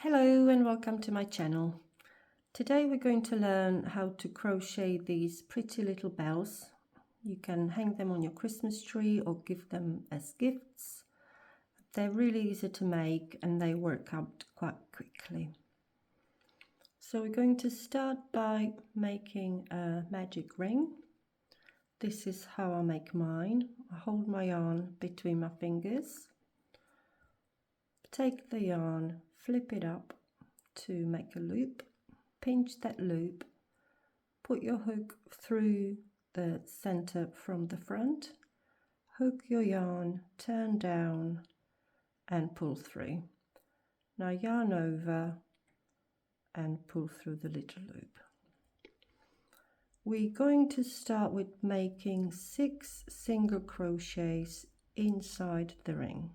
Hello and welcome to my channel. Today we're going to learn how to crochet these pretty little bells. You can hang them on your Christmas tree or give them as gifts. They're really easy to make and they work out quite quickly. So we're going to start by making a magic ring. This is how I make mine. I hold my yarn between my fingers. Take the yarn, flip it up to make a loop, pinch that loop, put your hook through the center from the front, hook your yarn, turn down and pull through. Now yarn over and pull through the little loop. We're going to start with making 6 single crochets inside the ring.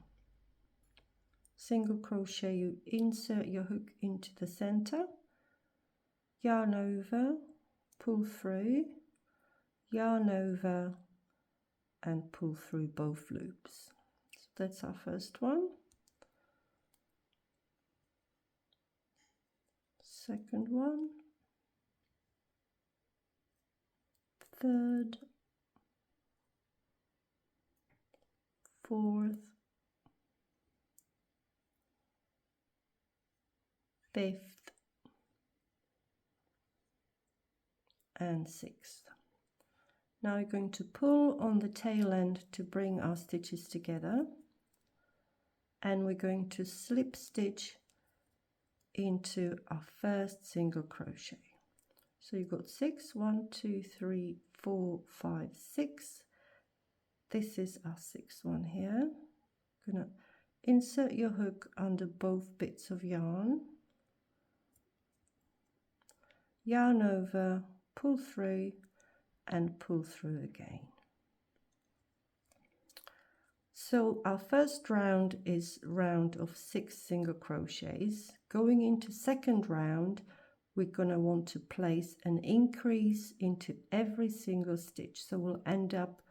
Single crochet, you insert your hook into the center, yarn over, pull through, yarn over and pull through both loops. So that's our first one. Second one, third, fourth, fifth and sixth. Now we're going to pull on the tail end to bring our stitches together, and we're going to slip stitch into our first single crochet. So you've got 6, 1, 2, 3, 4, 5, 6. This is our 6th one here. Gonna insert your hook under both bits of yarn, yarn over, pull through and pull through again. So our first round is round of 6 single crochets. Going into second round, we're going to want to place an increase into every single stitch. So we'll end up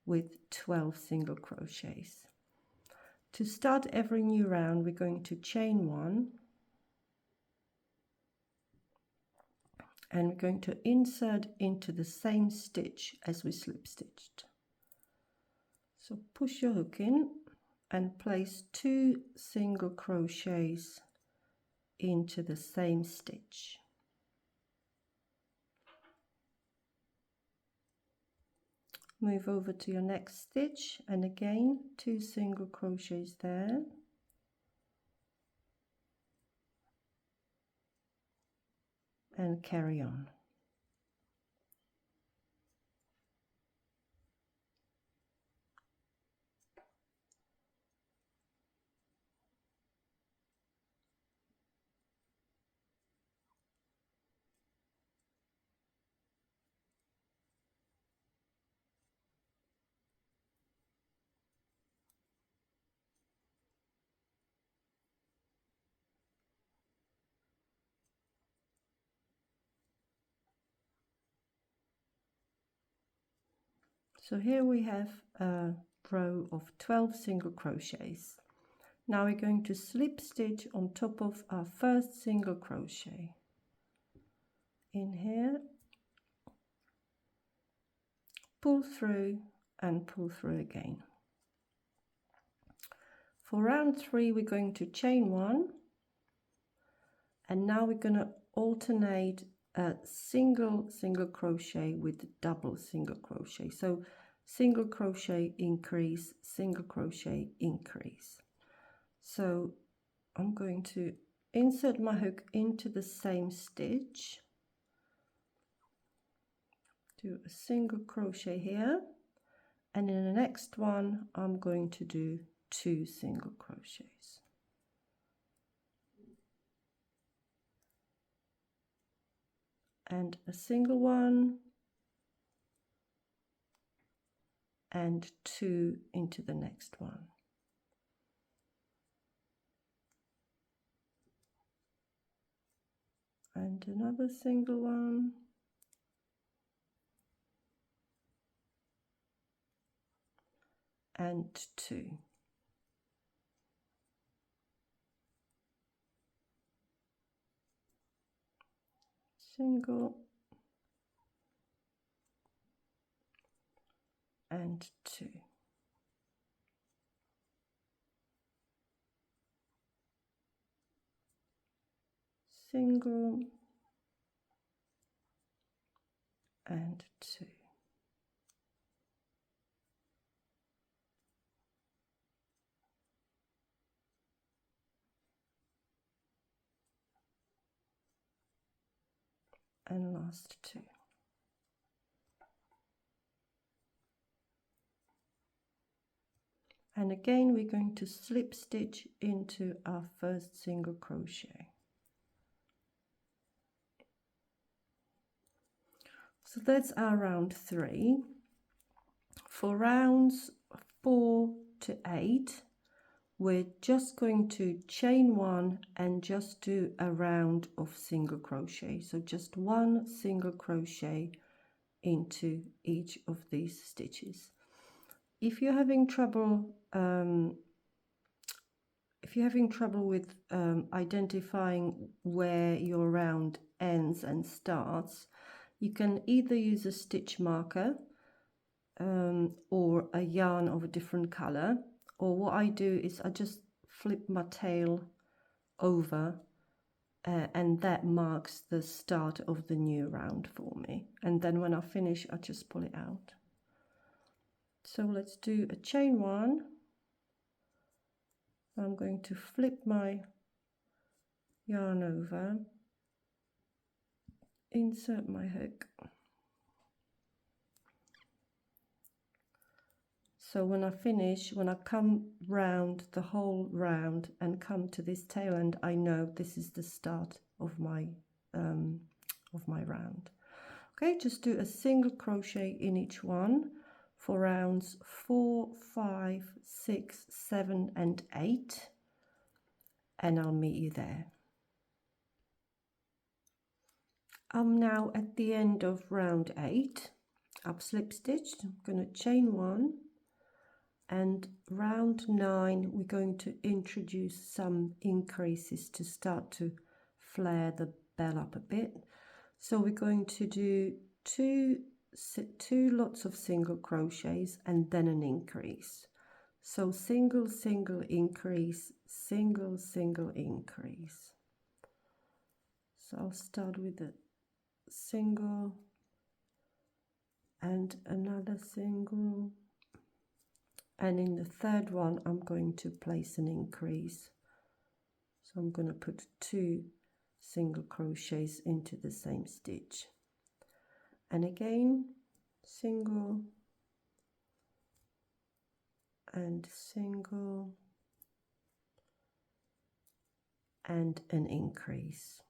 with 12 single crochets. To start every new round, we're going to chain 1 and we're going to insert into the same stitch as we slip stitched. So push your hook in and place 2 single crochets into the same stitch. Move over to your next stitch and again 2 single crochets there. And carry on. So here we have a row of 12 single crochets. Now we're going to slip stitch on top of our first single crochet. In here, pull through and pull through again. For round 3, we're going to chain 1, and now we're going to alternate a single crochet with double single crochet. So single crochet increase, single crochet increase. So I'm going to insert my hook into the same stitch, do a single crochet here, and in the next one I'm going to do 2 single crochets. And a single one and 2 into the next one. And another single one. And 2. single and 2. Single and 2. And last 2. And again we're going to slip stitch into our first single crochet. So that's our round 3. For rounds 4 to 8, we're just going to chain 1 and just do a round of single crochet. So just 1 single crochet into each of these stitches. If you're having trouble with identifying where your round ends and starts, you can either use a stitch marker or a yarn of a different color, or what I do is I just flip my tail over and that marks the start of the new round for me, and then when I finish I just pull it out. So let's do a chain 1. I'm going to flip my yarn over, insert my hook. So when I finish, when I come round the whole round and come to this tail end, I know this is the start of my round. Okay, just do a single crochet in each one for rounds 4, 5, 6, 7 and 8, and I'll meet you there. I'm now at the end of round 8. I've slip stitched. I'm going to chain 1, and round 9 we're going to introduce some increases to start to flare the bell up a bit. So we're going to do two lots of single crochets and then an increase. So single, single, increase, single, single, increase. So I'll start with a single and another single, and in the third one I'm going to place an increase. So I'm going to put 2 single crochets into the same stitch, and again single and single and an increase.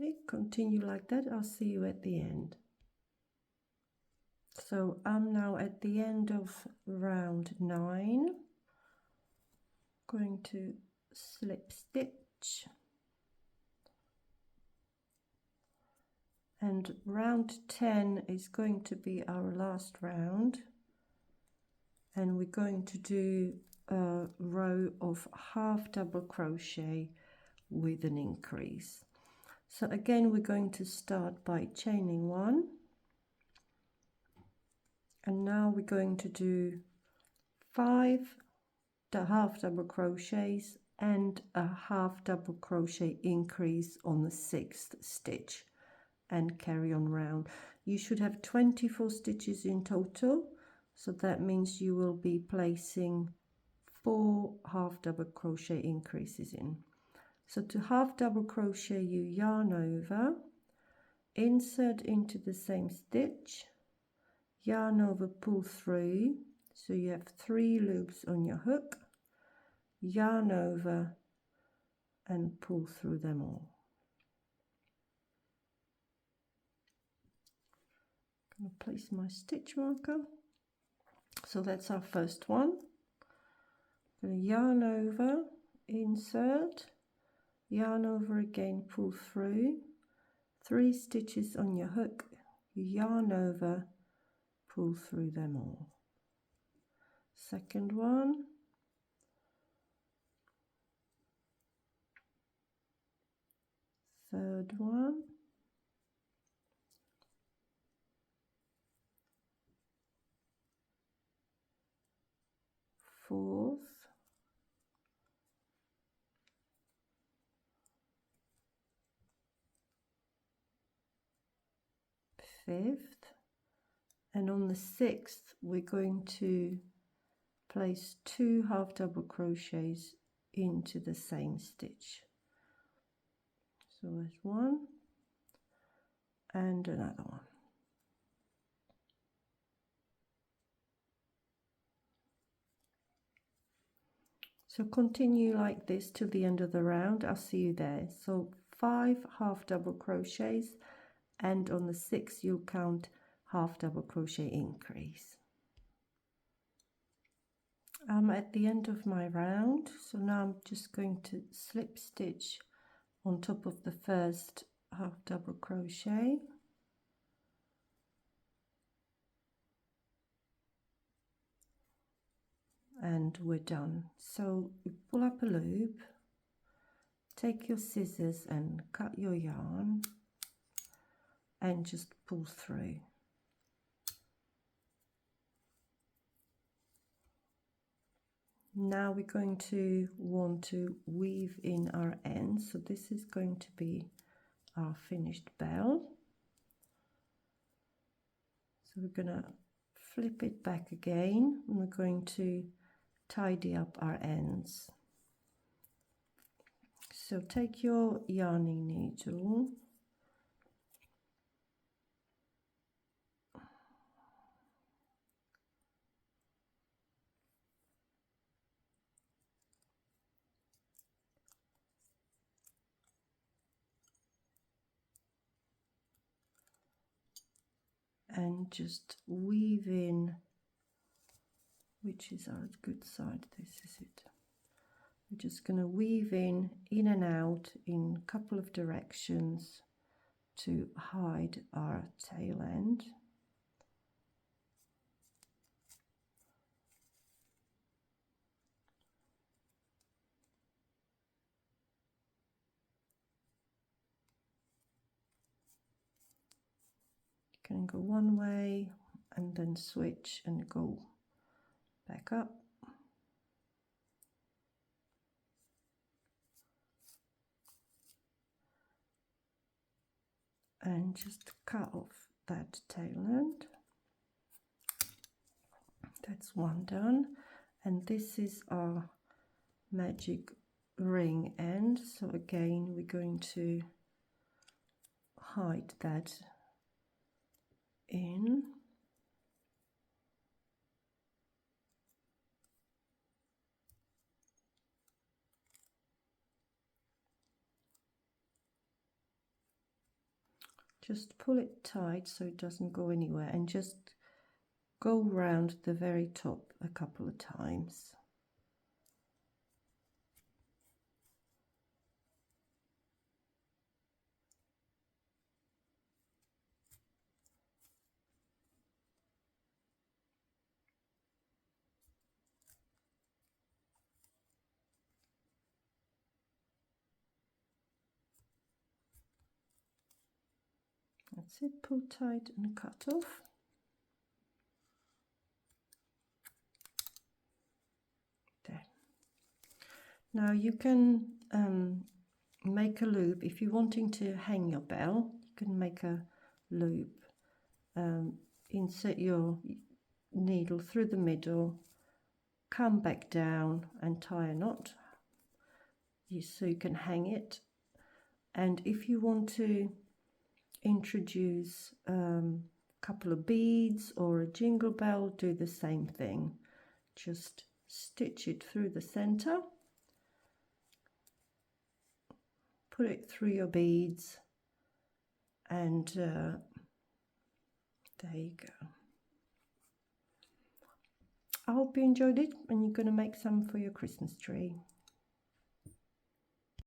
Okay, continue like that. I'll see you at the end. So I'm now at the end of round 9. Going to slip stitch, and round 10 is going to be our last round, and we're going to do a row of half double crochet with an increase. So again we're going to start by chaining 1, and now we're going to do 5 half double crochets and a half double crochet increase on the 6th stitch, and carry on round. You should have 24 stitches in total, so that means you will be placing 4 half double crochet increases in. So to half double crochet, you yarn over, insert into the same stitch, yarn over, pull through, so you have 3 loops on your hook, yarn over and pull through them all. I'm going to place my stitch marker. So that's our first one. I'm going to yarn over, insert, yarn over again, pull through, 3 stitches on your hook, yarn over, pull through them all. Second one, third one, fourth, fifth, and on the sixth we're going to place 2 half double crochets into the same stitch. So there's one and another one. So continue like this till the end of the round. I'll see you there. So 5 half double crochets, and on the 6th you'll count half double crochet increase. I'm at the end of my round, so now I'm just going to slip stitch on top of the first half double crochet, and we're done. So you pull up a loop, take your scissors and cut your yarn and just pull through. Now we're going to want to weave in our ends, so this is going to be our finished bell. So we're going to flip it back again, and we're going to tidy up our ends. So take your yarning needle and just weave in, which is our good side, this is it. We're just going to weave in and out in a couple of directions to hide our tail end. You can go one way and then switch and go back up. And just cut off that tail end. That's one done, and this is our magic ring end. So again, we're going to hide that in. Just pull it tight so it doesn't go anywhere, and just go round the very top a couple of times. That's it, pull tight and cut off. There. Now you can make a loop. If you're wanting to hang your bell, you can make a loop. Insert your needle through the middle, come back down and tie a knot so you can hang it. And if you want to introduce a couple of beads or a jingle bell, do the same thing. Just stitch it through the center, put it through your beads, and there you go. I hope you enjoyed it, and you're going to make some for your Christmas tree.